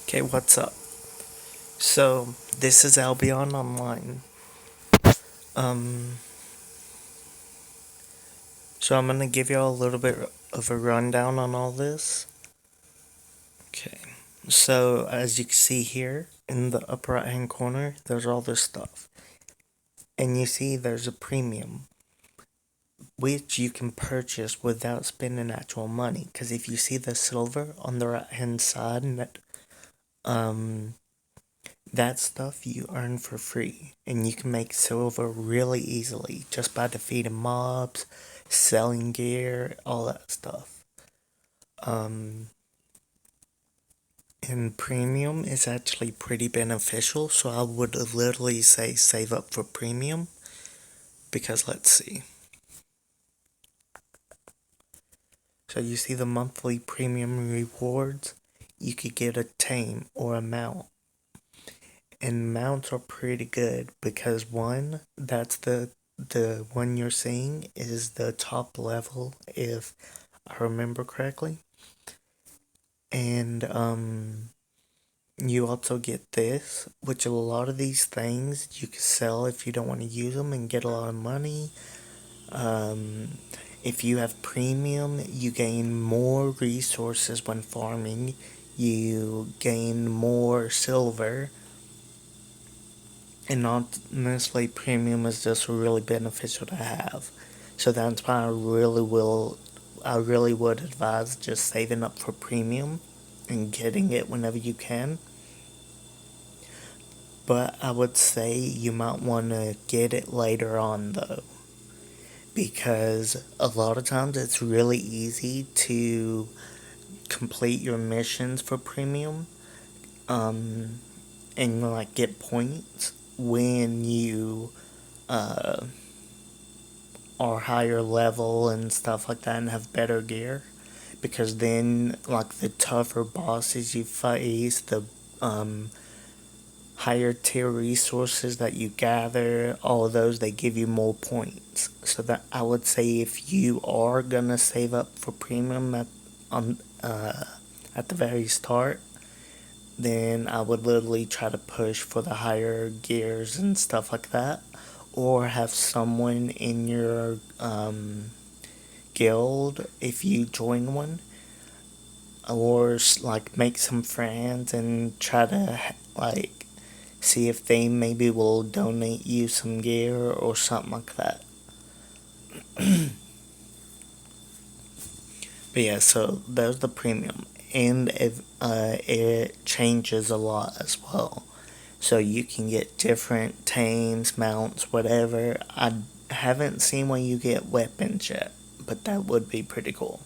Okay, what's up? So, this is Albion online. Um, so I'm gonna give y'all a little bit of a rundown on all this. Okay, so as you can see here in the upper right hand corner, there's all this stuff. And you see there's a premium, which you can purchase without spending actual money. Because if you see the silver on the right hand side, um, that stuff you earn for free, and you can make silver really easily just by defeating mobs, selling gear, all that stuff. Um, and premium is actually pretty beneficial, so I would literally say save up for premium because let's see. So you see the monthly premium rewards, you could get a tame or a mount. And mounts are pretty good because one, that's the one you're seeing is the top level if I remember correctly. And you also get this, which a lot of these things you can sell if you don't want to use them and get a lot of money. If you have premium, you gain more resources when farming. You gain more silver. And honestly, premium is just really beneficial to have. So that's why I really would advise just saving up for premium and getting it whenever you can. But I would say you might want to get it later on though, because a lot of times it's really easy to complete your missions for premium, um, and like get points when you uh, are higher level and stuff like that and have better gear, because then like the tougher bosses you face, the um, higher tier resources that you gather, all of those, they give you more points. So that I would say if you are gonna save up for premium on at the very start, then I would literally try to push for the higher gears and stuff like that, or have someone in your guild if you join one, or like make some friends and try to like see if they maybe will donate you some gear or something like that. But yeah, so there's the premium, and it changes a lot as well. So you can get different tames, mounts, whatever. I haven't seen when you get weapons yet, but that would be pretty cool.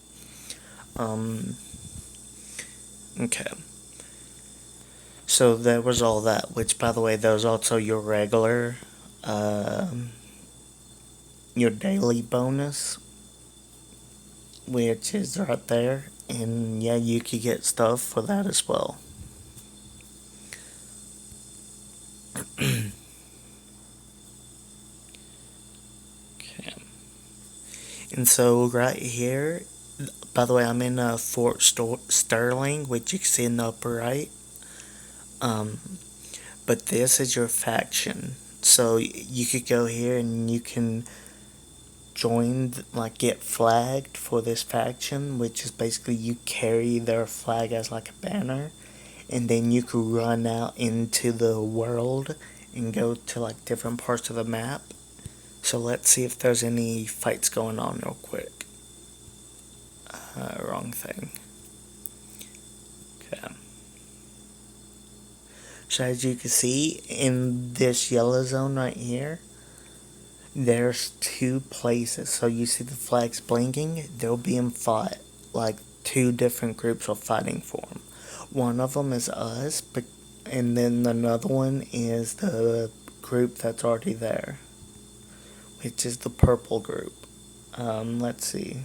Um, okay. So there was all that, which by the way, there's also your regular, um, your daily bonus, which is right there. And yeah, you could get stuff for that as well. Okay. And so right here, by the way, I'm in Fort Sterling, which you can see in the upper right. Um, but this is your faction. So you could go here and you can join, like get flagged for this faction, which is basically you carry their flag as like a banner, and then you could run out into the world and go to like different parts of the map. So let's see if there's any fights going on real quick. Wrong thing. Okay. So as you can see in this yellow zone right here, there's two places. So you see the flags blinking, they'll be in fight. Like two different groups are fighting for them. One of them is us, but and then another one is the group that's already there, which is the purple group. Let's see,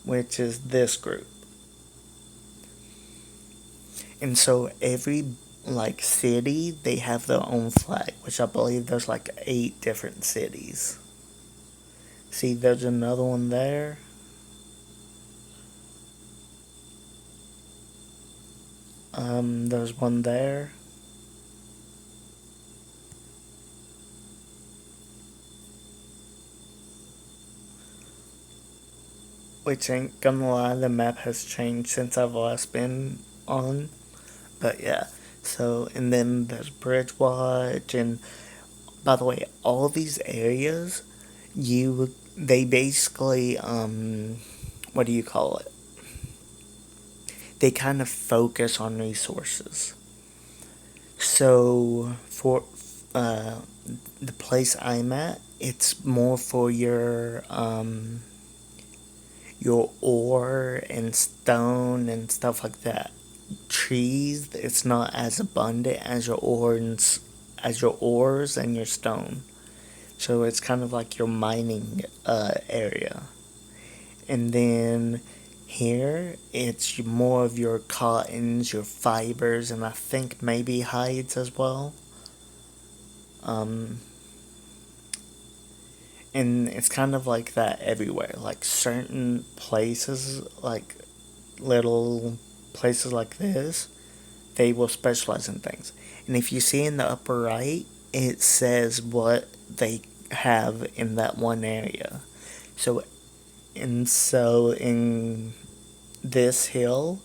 which is this group. And so every like city, they have their own flag, which I believe there's like 8 different cities. See, there's another one there. There's one there. Which ain't gonna lie, the map has changed since I've last been on. But yeah. So, and then there's Bridge Watch, and by the way, all these areas, they basically, what do you call it? They kind of focus on resources. So, for uh, the place I'm at, it's more for your ore and stone and stuff like that. Trees, it's not as abundant as as your ores and your stone. So it's kind of like your mining area. And then here, it's more of your cottons, your fibers, and I think maybe hides as well. Um, and it's kind of like that everywhere. Like certain places, like little places like this, they will specialize in things. And if you see in the upper right, it says what they have in that one area. So, in this hill,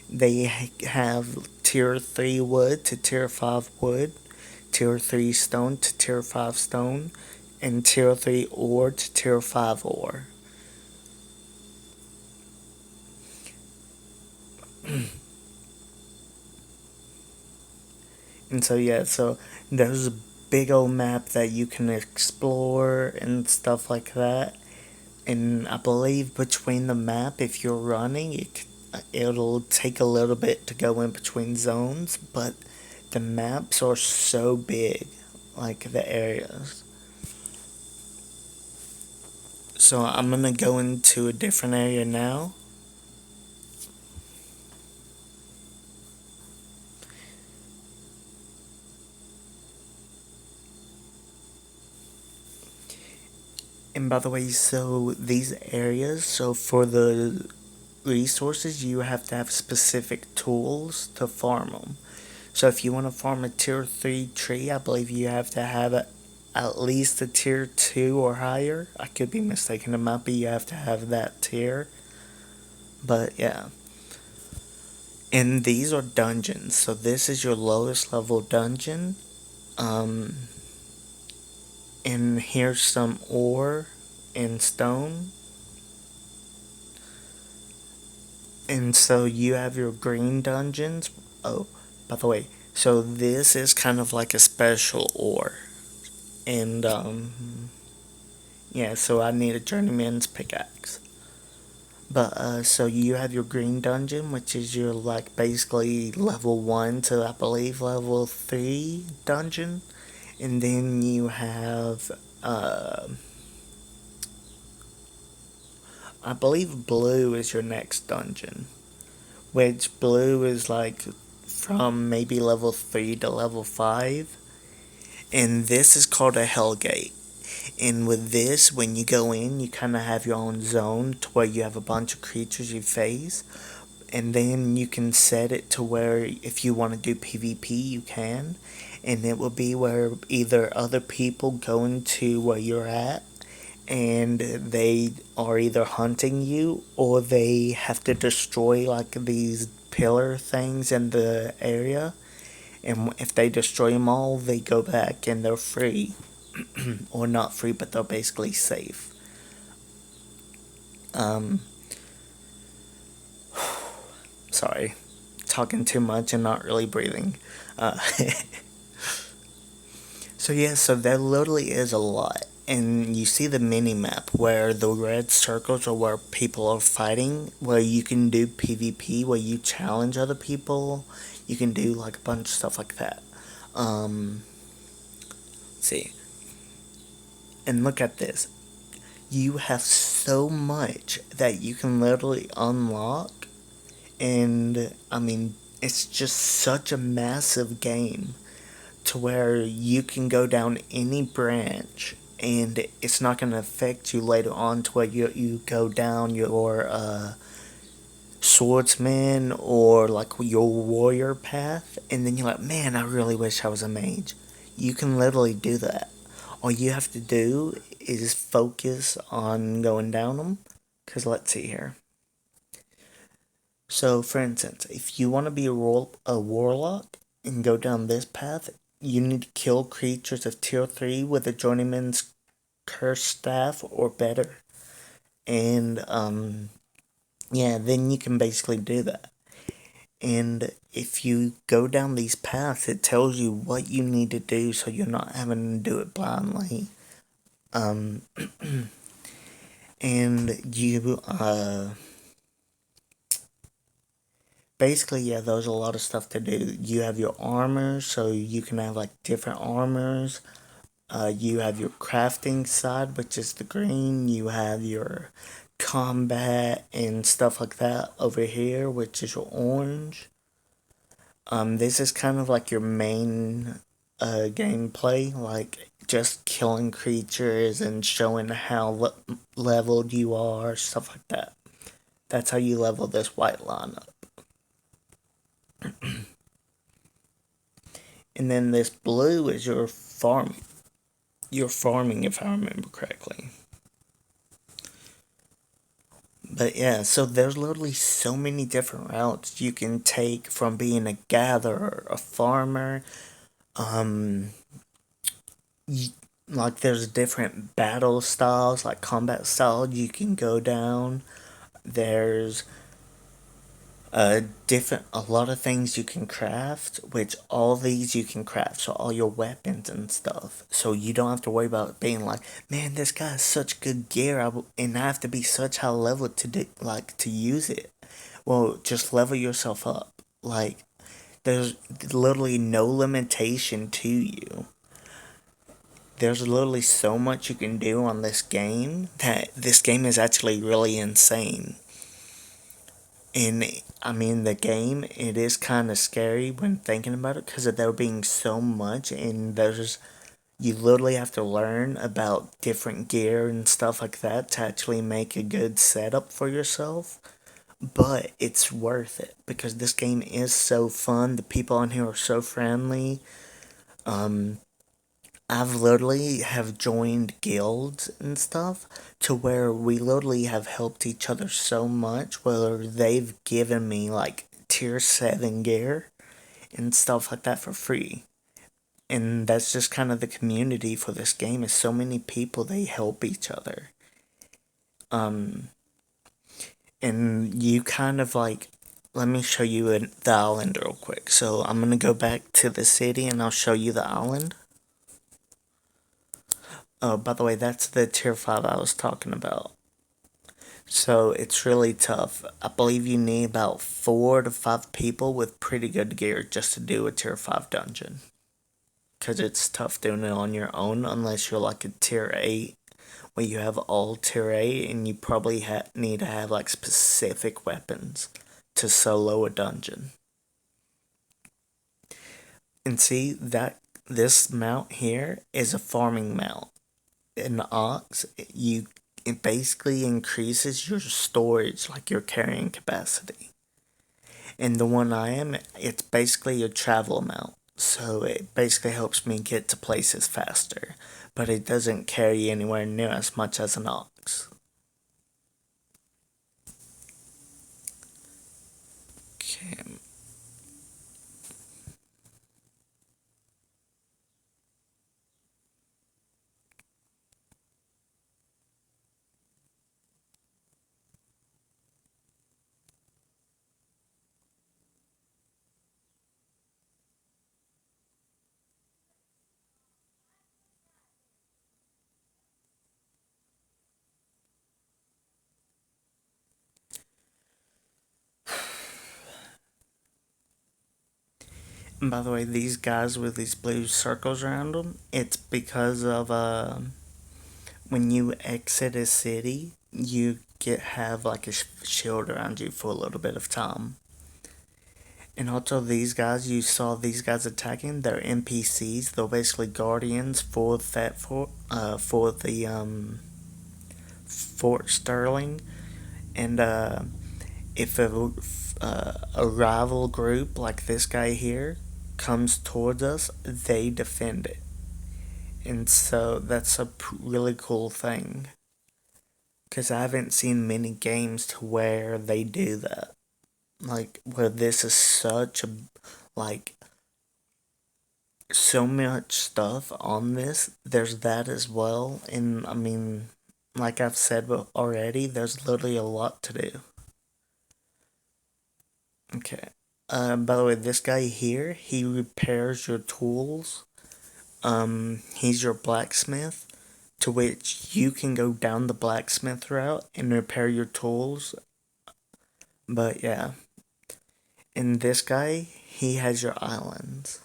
they have tier 3 wood to tier 5 wood, tier 3 stone to tier 5 stone, and tier 3 ore to tier 5 ore. And so, yeah, so there's a big old map that you can explore and stuff like that. And I believe between the map, if you're running, it'll take a little bit to go in between zones, but the maps are so big, like the areas. So I'm gonna go into a different area now. And by the way, so these areas, so for the resources, you have to have specific tools to farm them. So if you want to farm a tier 3 tree, I believe you have to have at least a tier 2 or higher. I could be mistaken, it might be you have to have that tier. But yeah. And these are dungeons. So this is your lowest level dungeon. Um, and here's some ore and stone. And so you have your green dungeons. Oh, by the way, so this is kind of like a special ore. And yeah, so I need a journeyman's pickaxe. But so you have your green dungeon, which is your like basically level 1 to I believe level 3 dungeon. And then you have I believe blue is your next dungeon. Which blue is like from maybe level 3 to level 5. And this is called a Hellgate. And with this, when you go in, you kind of have your own zone to where you have a bunch of creatures you face. And then you can set it to where if you want to do PvP, you can. And it will be where either other people go into where you're at and they are either hunting you or they have to destroy like these pillar things in the area. And if they destroy them all, they go back and they're free. Or not free, but they're basically safe. Um, Sorry, talking too much and not really breathing. Uh, so yeah, so there literally is a lot. And you see the mini map where the red circles are where people are fighting, where you can do PvP, where you challenge other people. You can do like a bunch of stuff like that. Let's see. And look at this. You have so much that you can literally unlock. And I mean, it's just such a massive game to where you can go down any branch and it's not going to affect you later on to where you go down your swordsman or like your warrior path, and then you're like, man, I really wish I was a mage. You can literally do that. All you have to do is focus on going down them. Because let's see here. So, for instance, if you want to be a warlock and go down this path, you need to kill creatures of tier 3 with a journeyman's curse staff or better. And, yeah, then you can basically do that. And if you go down these paths, it tells you what you need to do so you're not having to do it blindly. Um, and you, basically, yeah, there's a lot of stuff to do. You have your armor, so you can have like different armors. You have your crafting side, which is the green. You have your combat and stuff like that over here, which is your orange. This is kind of like your main gameplay, like just killing creatures and showing how leveled you are, stuff like that. That's how you level this white line up. And then this blue is your farming. Your farming, if I remember correctly. But yeah, so there's literally so many different routes you can take from being a gatherer, a farmer. Um, you, like there's different battle styles, like combat styles you can go down. There's a lot of things you can craft, which all these you can craft, so all your weapons and stuff, so you don't have to worry about being like, man, this guy has such good gear, and I have to be such high level to do, like to use it. Well, just level yourself up. Like, there's literally no limitation to you. There's literally so much you can do on this game that this game is actually really insane. And I mean, the game, it is kind of scary when thinking about it because of there being so much, and you literally have to learn about different gear and stuff like that to actually make a good setup for yourself. But it's worth it because this game is so fun. The people on here are so friendly. Um, I've literally have joined guilds and stuff to where we literally have helped each other so much where they've given me like tier 7 gear and stuff like that for free. And that's just kind of the community for this game is so many people they help each other. Um and you kind of like let me show you the island real quick. So I'm gonna go back to the city and I'll show you the island. Oh, by the way, that's the tier 5 I was talking about. So it's really tough. I believe you need about 4 to 5 people with pretty good gear just to do a tier 5 dungeon. Because it's tough doing it on your own unless you're like a tier 8 where you have all tier 8 and you probably need to have like specific weapons to solo a dungeon. And see that this mount here is a farming mount. An ox, it basically increases your storage, like your carrying capacity. And the one I am, it's basically a travel amount. So it basically helps me get to places faster. But it doesn't carry anywhere near as much as an ox. Okay. And by the way, these guys with these blue circles around them, it's because of when you exit a city, you have like a shield around you for a little bit of time. And also these guys, you saw these guys attacking, they're NPCs. They're basically guardians for that for the Fort Sterling. And if a rival group like this guy here comes towards us, they defend it. And so that's a really cool thing. Because I haven't seen many games to where they do that. Like, where this is such a, like, so much stuff on this. There's that as well. And, I mean, like I've said already, there's literally a lot to do. Okay. By the way, this guy here, he repairs your tools. He's your blacksmith, to which you can go down the blacksmith route and repair your tools. But yeah, and this guy, he has your islands.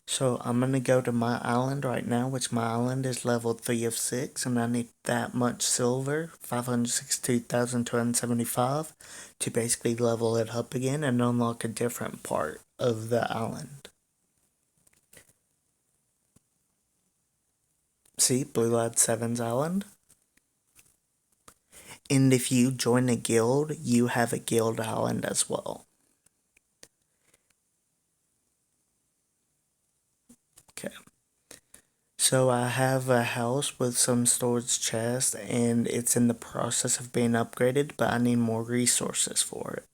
So I'm gonna go to my island right now, which my island is level 3 of 6, and I need that much silver, 562,275, to basically level it up again and unlock a different part of the island. See, Blue Lad 7's island. And if you join a guild, you have a guild island as well. Okay. So I have a house with some storage chests, and it's in the process of being upgraded, but I need more resources for it.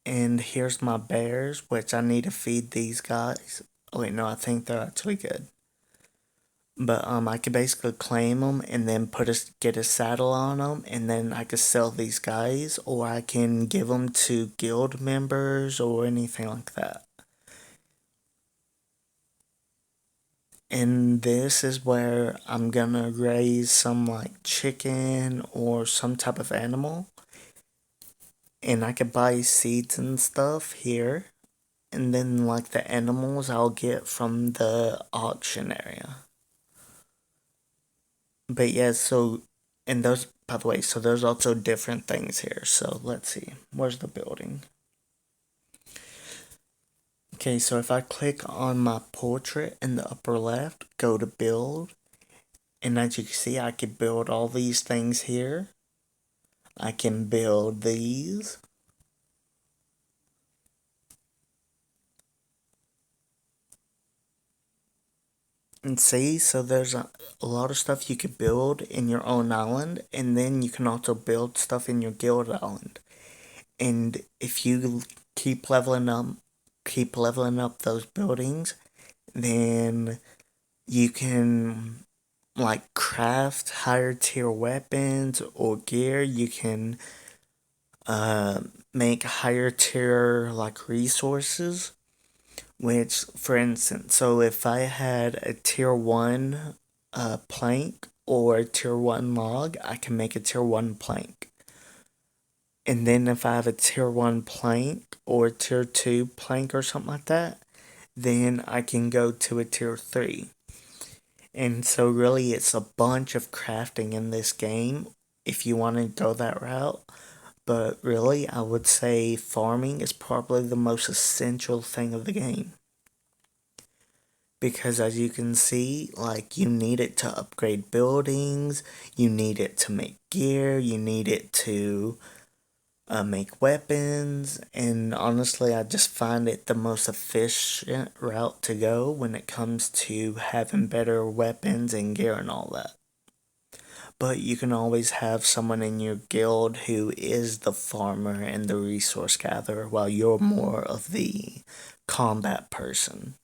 And here's my bears, which I need to feed these guys. Oh wait, no, I think they're actually good. But I could basically claim them and then get a saddle on them, and then I could sell these guys, or I can give them to guild members or anything like that. And this is where I'm gonna raise some like chicken or some type of animal. And I could buy seeds and stuff here. And then like the animals I'll get from the auction area. But yeah, so, and those, by the way, so there's also different things here. So let's see, where's the building? Okay, so if I click on my portrait in the upper left, go to build, and as you can see, I can build all these things here. I can build these. And see, so there's a lot of stuff you could build in your own island, and then you can also build stuff in your guild island. And if you keep leveling up those buildings, then you can like craft higher tier weapons or gear. You can make higher tier like resources. Which, for instance, so if I had a tier 1 plank or a tier 1 log, I can make a tier 1 plank. And then if I have a tier 1 plank or a tier 2 plank or something like that, then I can go to a tier 3. And so really it's a bunch of crafting in this game if you want to go that route. But really, I would say farming is probably the most essential thing of the game. Because as you can see, like, you need it to upgrade buildings, you need it to make gear, you need it to make weapons, and honestly, I just find it the most efficient route to go when it comes to having better weapons and gear and all that. But you can always have someone in your guild who is the farmer and the resource gatherer while you're more of the combat person.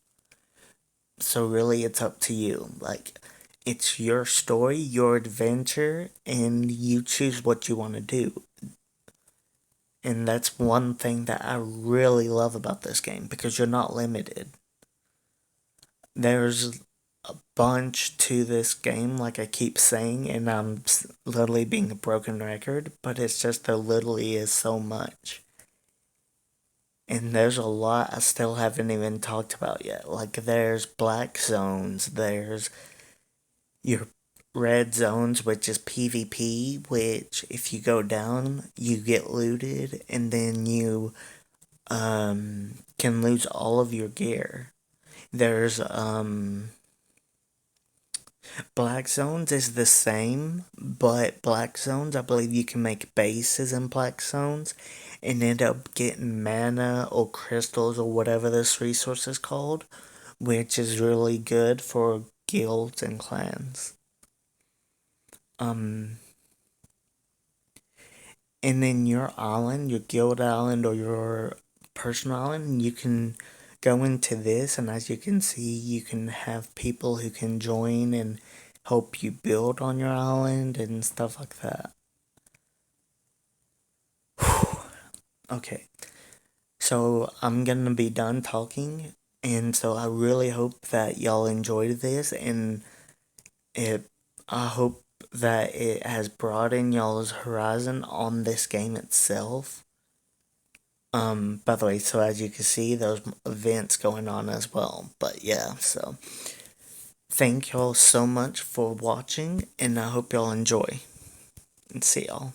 So really it's up to you. Like, it's your story, your adventure, and you choose what you want to do. And that's one thing that I really love about this game, because you're not limited. There's a bunch to this game, like I keep saying, and I'm literally being a broken record, but it's just there literally is so much. And there's a lot I still haven't even talked about yet. Like, there's black zones, there's your red zones, which is PvP, which if you go down, you get looted, and then you can lose all of your gear. There's Black Zones is the same, but Black Zones, I believe you can make bases in Black Zones and end up getting mana or crystals or whatever this resource is called, which is really good for guilds and clans. Um, and then your island, your guild island or your personal island, you can go into this, and as you can see, you can have people who can join and help you build on your island and stuff like that. Okay, so I'm gonna be done talking, and so I really hope that y'all enjoyed this, and it I hope that it has broadened y'all's horizon on this game itself. By the way, so as you can see, there's events going on as well. But yeah, so thank y'all so much for watching, and I hope y'all enjoy. And see y'all.